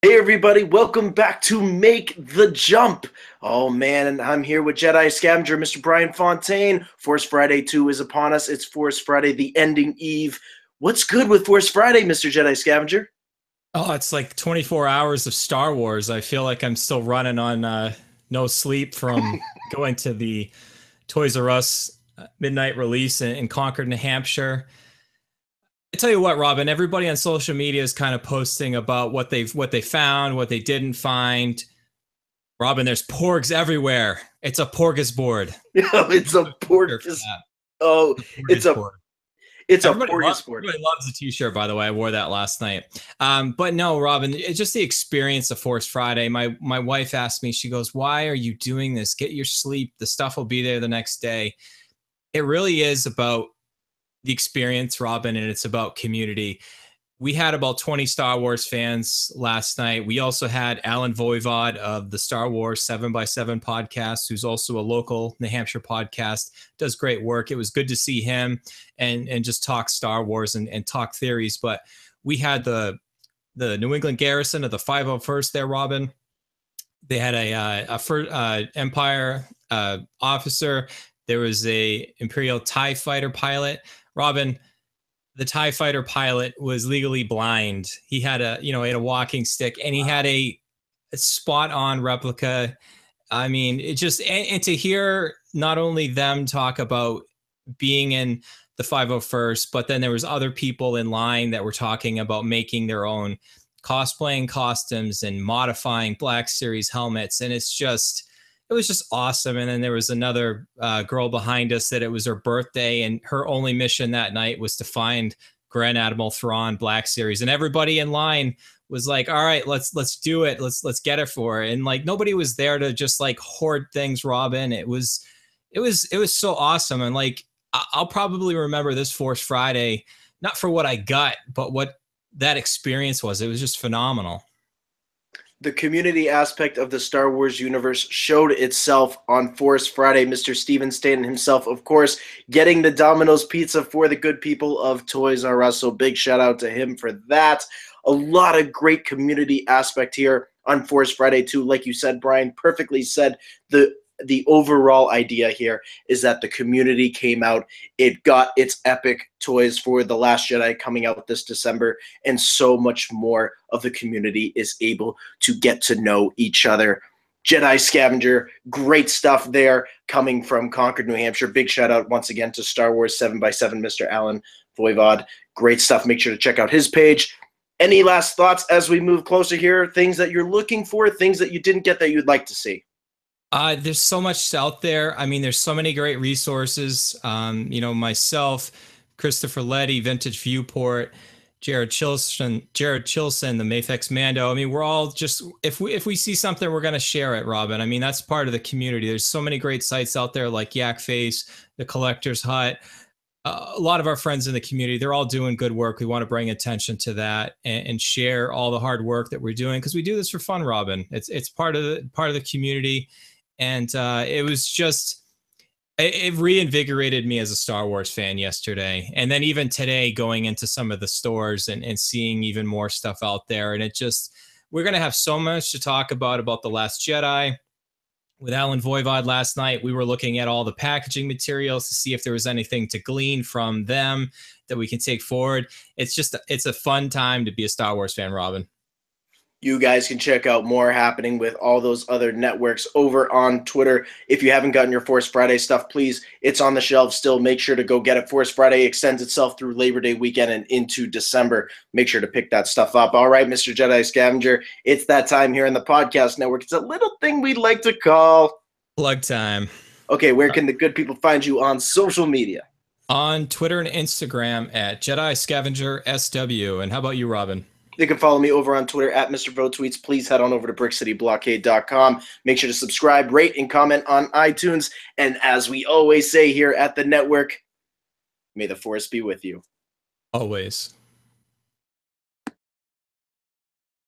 Hey everybody, welcome back to Make the Jump. Oh man, and I'm here with Jedi Scavenger, Mr. Brian Fontaine. Force Friday 2 is upon us. It's Force Friday, the ending eve. What's good with Force Friday, Mr. Jedi Scavenger? Oh, it's like 24 hours of Star Wars. I feel like I'm still running on no sleep from going to the Toys R Us midnight release in Concord, New Hampshire. I tell you what, Robin, everybody on social media is kind of posting about what they found, what they didn't find. Robin, there's porgs everywhere. It's a porgus board. It's a Sure for porgus. that. Oh, The it's porgus a board. it's a Everybody, porgus board. everybody loves the t-shirt, by the way. I wore that last night. But no, Robin, it's just the experience of Force Friday. My wife asked me, she goes, "Why are you doing this? Get your sleep. The stuff will be there the next day." It really is about the experience, Robin, and it's about community. We had about 20 Star Wars fans last night. We also had Alan Voivod of the Star Wars 7 by 7 podcast, who's also a local New Hampshire podcast, does great work. It was good to see him and just talk Star Wars and talk theories. But we had the New England garrison of the 501st there, Robin. They had a first, Empire officer. There was a Imperial TIE fighter pilot. Robin, the TIE fighter pilot was legally blind. He had he had a walking stick and he had a spot on replica. I mean, it just, and to hear not only them talk about being in the 501st, but then there was other people in line that were talking about making their own cosplaying costumes and modifying Black Series helmets. And it was just awesome. And then there was another girl behind us that it was her birthday, and her only mission that night was to find Grand Admiral Thrawn Black Series. And everybody in line was like, "All right, let's do it. Let's get it for her." And like nobody was there to just like hoard things, Robin. It was so awesome. And like I'll probably remember this Force Friday not for what I got, but what that experience was. It was just phenomenal. The community aspect of the Star Wars universe showed itself on Force Friday. Mr. Steven Stanton himself, of course, getting the Domino's pizza for the good people of Toys R Us. So big shout out to him for that. A lot of great community aspect here on Force Friday too. Like you said, Brian, perfectly said. The overall idea here is that the community came out. It got its epic toys for The Last Jedi coming out this December, and so much more of the community is able to get to know each other. Jedi Scavenger, great stuff there coming from Concord, New Hampshire. Big shout out once again to Star Wars 7 by 7 Mr. Alan Voivod. Great stuff. Make sure to check out his page. Any last thoughts as we move closer here? Things that you're looking for, things that you didn't get that you'd like to see? There's so much out there. I mean, there's so many great resources. Myself, Christopher Letty, Vintage Viewport, Jared Chilson, the Mafex Mando. I mean, we're all just, if we see something, we're gonna share it, Robin. I mean, that's part of the community. There's so many great sites out there like Yak Face, the Collector's Hut. A lot of our friends in the community, they're all doing good work. We want to bring attention to that and share all the hard work that we're doing because we do this for fun, Robin. It's part of the community, and it was just it reinvigorated me as a Star Wars fan yesterday. And then even today, going into some of the stores and seeing even more stuff out there. And we're going to have so much to talk about The Last Jedi. With Alan Voivod last night, we were looking at all the packaging materials to see if there was anything to glean from them that we can take forward. It's a fun time to be a Star Wars fan, Robin. You guys can check out more happening with all those other networks over on Twitter. If you haven't gotten your Force Friday stuff, please, it's on the shelves still. Make sure to go get it. Force Friday extends itself through Labor Day weekend and into December. Make sure to pick that stuff up. All right, Mr. Jedi Scavenger, it's that time here in the podcast network. It's a little thing we'd like to call. Plug time. Okay, where can the good people find you on social media? On Twitter and Instagram at Jedi Scavenger SW. And how about you, Robin? You can follow me over on Twitter at Mr. VoTweets. Please head on over to BrickCityBlockade.com. Make sure to subscribe, rate, and comment on iTunes. And as we always say here at the network, may the Force be with you. Always.